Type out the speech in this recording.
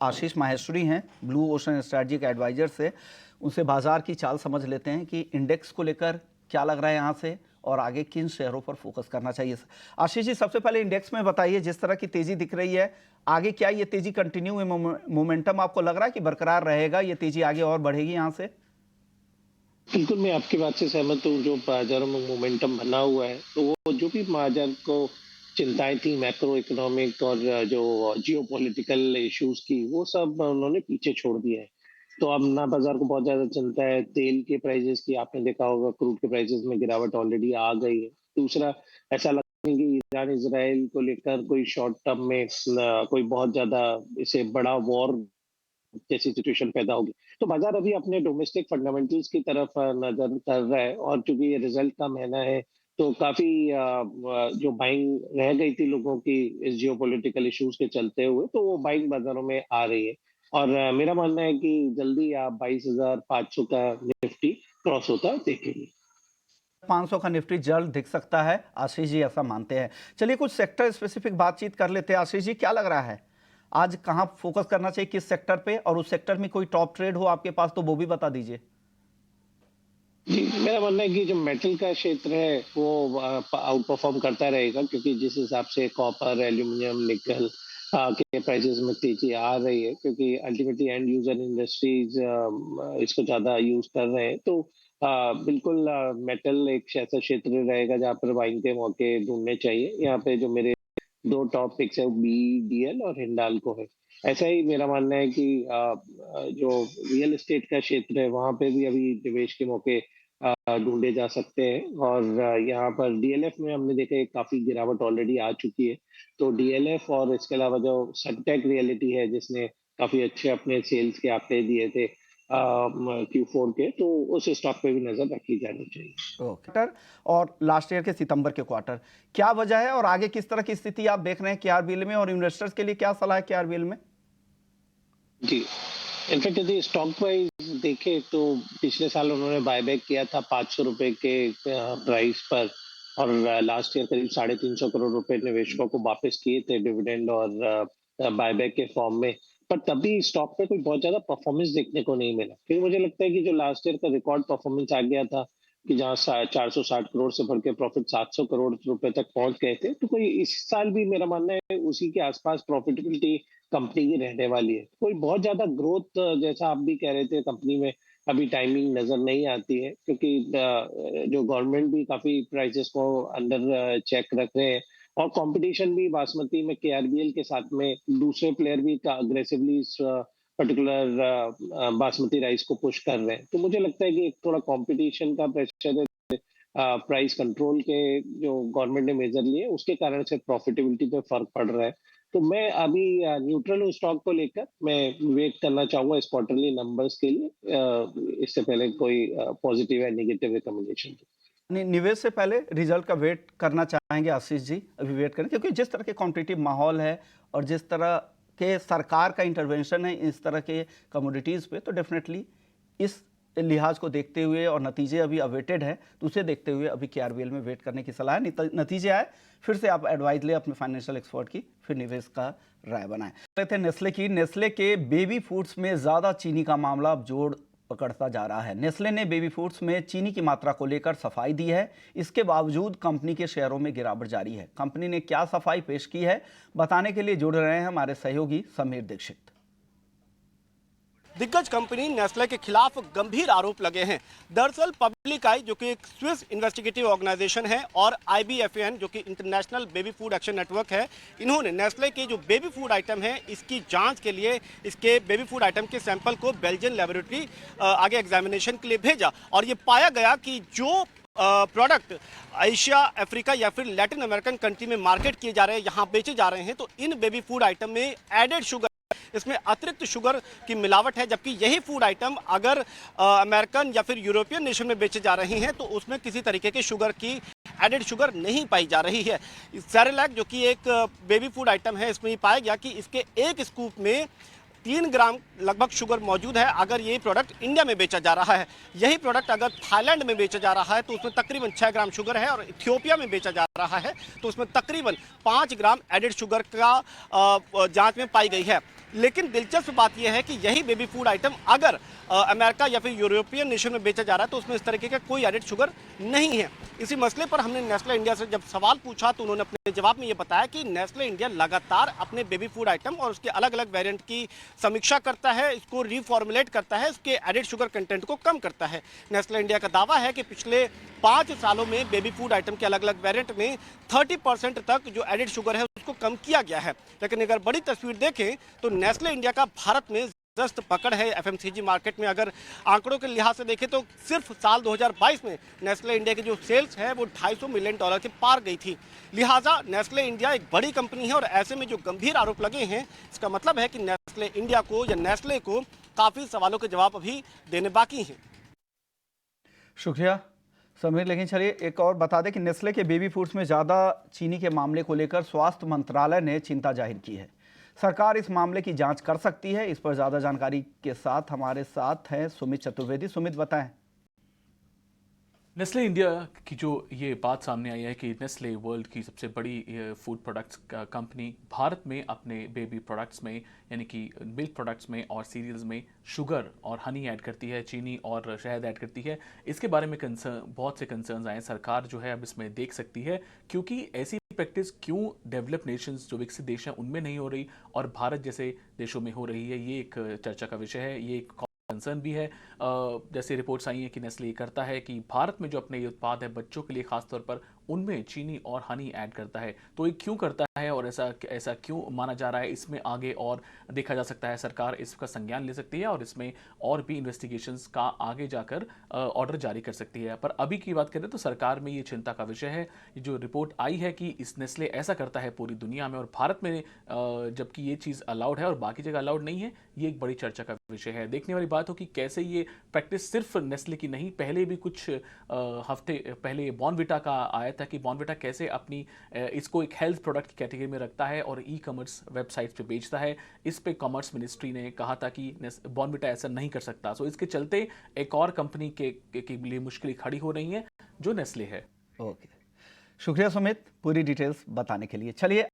आशीष माहेश्वरी हैं, blue ocean strategy के adviser से। उनसे बाजार की चाल समझ लेते हैं कि इंडेक्स को लेकर क्या लग रहा है यहाँ से और आगे किन शेयरों पर फोकस करना चाहिए। आशीष जी, सबसे पहले इंडेक्स में बताइए, जिस तरह की तेजी दिख रही है, आगे क्या ये तेजी कंटिन्यू है? मोमेंटम आपको लग रहा है कि बरकरार रहेगा, ये तेजी आगे और बढ़ेगी यहाँ से? बिल्कुल, मैं आपकी बात से सहमत हूँ। जो बाज़ारों में मोमेंटम बना हुआ है, तो वो जो भी बाज़ार को चिंताएँ थी मैक्रो इकोनॉमिक और जो जियोपॉलिटिकल इश्यूज़ की, वो सब उन्होंने पीछे छोड़ दिया है। तो अब ना बाज़ार को बहुत ज़्यादा चिंता है तेल के प्राइसेज़ की। आपने देखा होगा क्रूड के प्राइसेज़ में गिरावट ऑलरेडी आ गई है। दूसरा, ऐसा लगता है कि ईरान-इज़राइल को लेकर कोई शॉर्ट टर्म में कोई बहुत ज़्यादा इसे बड़ा वॉर जैसी सिचुएशन पैदा होगी। तो बाजार अभी अपने डोमेस्टिक फंडामेंटल्स की तरफ नजर कर रहा है, और चूंकि ये रिजल्ट का महीना है, तो काफी जो बाइंग रह गई थी लोगों की इस जियोपॉलिटिकल इश्यूज के चलते हुए, तो वो बाइंग बाजारों में आ रही है। और मेरा मानना है कि जल्दी आप 22,500 का निफ्टी क्रॉस होता देखेंगे। 500 का निफ्टी जल्द दिख सकता है, आशीष जी ऐसा मानते हैं। चलिए कुछ सेक्टर स्पेसिफिक बातचीत कर लेते हैं। आशीष जी, क्या लग रहा है आज कहां फोकस करना चाहिए, किस सेक्टर पे, और उस सेक्टर में कोई टॉप ट्रेड हो आपके पास तो वो भी बता दीजिए। जी, मेरा मानना है कि जो मेटल का क्षेत्र है वो आउट परफॉर्म करता रहेगा, क्योंकि जिस हिसाब से कॉपर, एल्यूमिनियम, निकल के प्राइसेस में तेजी आ रही है, क्योंकि अल्टीमेटली एंड यूजर इंडस्ट्रीज इसको ज्यादा यूज कर रहे हैं। तो बिल्कुल मेटल एक ऐसा क्षेत्र रहेगा जहाँ पर बाइंग के मौके ढूंढने चाहिए। यहाँ पे जो मेरे दो टॉप पिक्स है, बीईडीएल और हिंडाल्को है। ऐसा ही मेरा मानना है कि जो रियल एस्टेट का क्षेत्र है, वहां पे भी अभी निवेश के मौके ढूंढे जा सकते हैं। और यहाँ पर डीएलएफ में हमने देखा है काफी गिरावट ऑलरेडी आ चुकी है। तो डीएलएफ और इसके अलावा जो सनटेक रियलिटी है, जिसने काफी अच्छे अपने सेल्स के आंकड़े दिए थे Q4 के, तो उस स्टॉक पे भी नजर रखी जानी चाहिए। क्वार्टर और लास्ट ईयर के सितंबर के क्वार्टर, क्या वजह है और आगे किस तरह की स्थिति आप देख रहे हैं केआरबीएल में, और इन्वेस्टर्स के लिए क्या सलाह है केआरबीएल में? जी, इनफैक्ट यदि स्टॉक प्राइस देखें तो पिछले साल उन्होंने बायबैक किया था 500 रुपए के प्राइस पर, और लास्ट ईयर करीब 350 करोड़ रुपए निवेशकों को वापस किए थे डिविडेंड और बायबैक के फॉर्म में। पर तभी स्टॉक पे कोई बहुत ज्यादा परफॉर्मेंस देखने को नहीं मिला, क्योंकि मुझे लगता है कि जो लास्ट ईयर का रिकॉर्ड परफॉर्मेंस आ गया था, कि जहाँ 460 करोड़ से बढ़ के प्रॉफिट 700 करोड़ रुपए तक पहुंच गए थे, तो कोई इस साल भी मेरा मानना है उसी के आसपास प्रॉफिटेबिलिटी कंपनी की रहने वाली है। कोई बहुत ज्यादा ग्रोथ जैसा आप भी कह रहे थे कंपनी में अभी टाइमिंग नजर नहीं आती है, क्योंकि जो गवर्नमेंट भी काफी प्राइसेस को अंडर चेक रख रहे हैं, और कंपटीशन भी बासमती में केआरबीएल के साथ में दूसरे प्लेयर भी अग्रेसिवली पर्टिकुलर बासमती राइस को पुश कर रहे हैं। तो मुझे लगता है कि एक थोड़ा कंपटीशन का प्रेशर है, प्राइस कंट्रोल के जो गवर्नमेंट ने मेजर लिए उसके कारण से प्रॉफिटेबिलिटी पे फर्क पड़ रहा है। तो मैं अभी न्यूट्रल हूँ स्टॉक को लेकर। मैं वेट करना चाहूंगा इस क्वार्टरली नंबर्स के लिए, इससे पहले कोई पॉजिटिव या नेगेटिव रिकमेंडेशन। निवेश से पहले रिजल्ट का वेट करना चाहेंगे आशीष जी? अभी वेट करें, क्योंकि जिस तरह के कॉम्पिटिटिव माहौल है और जिस तरह के सरकार का इंटरवेंशन है इस तरह के कमोडिटीज़ पे, तो डेफिनेटली इस लिहाज को देखते हुए और नतीजे अभी अवेटेड है, तो उसे देखते हुए अभी केआरबीएल में वेट करने की सलाह है। नतीजे आए फिर से आप एडवाइस लें अपने फाइनेंशियल एक्सपर्ट की, फिर निवेश का राय बनाएं। थे नेस्ले की, नेस्ले के बेबी फूड्स में ज़्यादा चीनी का मामला अब जोड़ पकड़ता जा रहा है। नेस्ले ने बेबी फूड्स में चीनी की मात्रा को लेकर सफाई दी है। इसके बावजूद कंपनी के शेयरों में गिरावट जारी है। कंपनी ने क्या सफाई पेश की है, बताने के लिए जुड़ रहे हैं हमारे सहयोगी समीर दीक्षित। दिग्गज कंपनी नेस्ले के खिलाफ गंभीर आरोप लगे हैं। दरअसल पब्लिक आई, जो कि एक स्विस इन्वेस्टिगेटिव ऑर्गेनाइजेशन है, और IBFAN, जो कि international baby food action network है, इन्होंने नेस्ले के जो बेबी फूड आइटम है इसकी जांच के लिए इसके बेबी फूड आइटम के सैंपल को बेल्जियन लेबोरेटरी आगे एग्जामिनेशन के लिए भेजा, और ये पाया गया कि जो प्रोडक्ट एशिया, अफ्रीका या फिर लैटिन अमेरिकन कंट्री में मार्केट किए जा रहे हैं, यहाँ बेचे जा रहे हैं, तो इन बेबी फूड आइटम में एडेड शुगर, इसमें अतिरिक्त शुगर की मिलावट है। जबकि यही फूड आइटम अगर अमेरिकन या फिर यूरोपियन नेशन में बेचे जा रही हैं तो उसमें किसी तरीके के शुगर की एडेड शुगर नहीं पाई जा रही है। सेरेलैक, जो कि एक बेबी फूड आइटम है, इसमें पाया गया कि इसके एक स्कूप में 3 ग्राम लगभग शुगर मौजूद है अगर ये प्रोडक्ट इंडिया में बेचा जा रहा है। यही प्रोडक्ट अगर थाईलैंड में बेचा जा रहा है तो उसमें तकरीबन 6 ग्राम शुगर है, और इथियोपिया में बेचा जा रहा है तो उसमें तकरीबन 5 ग्राम एडेड शुगर का जांच में पाई गई है। लेकिन दिलचस्प बात यह है कि यही बेबी फूड आइटम अगर अमेरिका या फिर यूरोपियन नेशन में बेचा जा रहा है तो उसमें इस तरीके का कोई एडेड शुगर नहीं है। इसी मसले पर हमने नेस्ले इंडिया से जब सवाल पूछा तो उन्होंने अपने जवाब में ये बताया कि नेस्ले इंडिया लगातार अपने बेबी फूड आइटम और उसके अलग अलग वेरिएंट की समीक्षा करता है, इसको रिफॉर्मुलेट करता है, इसके एडेड शुगर कंटेंट को कम करता है। नेस्ले इंडिया का दावा है कि पिछले 5 सालों में बेबी फूड आइटम के अलग अलग वेरिएंट में 30% तक जो एडेड शुगर है उसको कम किया गया है। लेकिन अगर बड़ी तस्वीर देखें तो नेस्ले इंडिया का भारत में जबरदस्त पकड़ है एफएमसीजी मार्केट में। अगर आंकड़ों के लिहाज से देखें तो सिर्फ साल 2022 में नेस्ले इंडिया की जो सेल्स है वो $250 मिलियन के पार गई थी। लिहाजा नेस्ले इंडिया एक बड़ी कंपनी है और ऐसे में जो गंभीर आरोप लगे हैं इसका मतलब है कि नेस्ले इंडिया को या नेस्ले को काफी सवालों के जवाब अभी देने बाकी हैं। शुक्रिया समीर। लेकिन चलिए एक और बता दें कि नेस्ले के बेबी फूड्स में ज़्यादा चीनी के मामले को लेकर स्वास्थ्य मंत्रालय ने चिंता जाहिर की है। सरकार इस मामले की जांच कर सकती है। इस पर ज़्यादा जानकारी के साथ हमारे साथ हैं सुमित चतुर्वेदी। सुमित बताएं। नेस्ले इंडिया की जो ये बात सामने आई है कि नेस्ले वर्ल्ड की सबसे बड़ी फूड प्रोडक्ट्स कंपनी भारत में अपने बेबी प्रोडक्ट्स में यानी कि मिल्क प्रोडक्ट्स में और सीरियल्स में शुगर और हनी ऐड करती है, चीनी और शहद ऐड करती है। इसके बारे में बहुत से कंसर्न्स आए। सरकार जो है अब इसमें देख सकती है क्योंकि ऐसी प्रैक्टिस क्यों डेवलप नेशंस जो विकसित देश हैं उनमें नहीं हो रही और भारत जैसे देशों में हो रही है। ये एक चर्चा का विषय है, ये एक कंसर्न भी है। जैसे रिपोर्ट्स आई हैं कि नेस्ले ये करता है कि भारत में जो अपने ये उत्पाद है बच्चों के लिए खासतौर पर उनमें चीनी और हनी ऐड करता है। तो ये क्यों करता है और ऐसा क्यों माना जा रहा है, इसमें आगे और देखा जा सकता है। सरकार इसका संज्ञान ले सकती है और इसमें और भी इन्वेस्टिगेशंस का आगे जाकर ऑर्डर जारी कर सकती है। पर अभी की बात करें तो सरकार में ये चिंता का विषय है। ये जो रिपोर्ट आई है कि इस नेस्ले ऐसा करता है पूरी दुनिया में और भारत में जबकि ये चीज़ अलाउड है और बाकी जगह अलाउड नहीं है, ये एक बड़ी चर्चा का विषय है। देखने वाली बात हो कि कैसे ये प्रैक्टिस सिर्फ नेस्ले की नहीं, पहले भी कुछ हफ्ते पहले बॉर्नविटा का आया था कि बॉर्नविटा कैसे अपनी इसको एक हेल्थ प्रोडक्ट की कैटेगरी में रखता है और ई कॉमर्स वेबसाइट पे बेचता है। इस पे कॉमर्स मिनिस्ट्री ने कहा था कि बॉर्नविटा ऐसा नहीं कर सकता। सो इसके चलते एक और कंपनी के लिए मुश्किल खड़ी हो रही है जो नेस्ले है। ओके, शुक्रिया सुमित पूरी डिटेल्स बताने के लिए। चलिए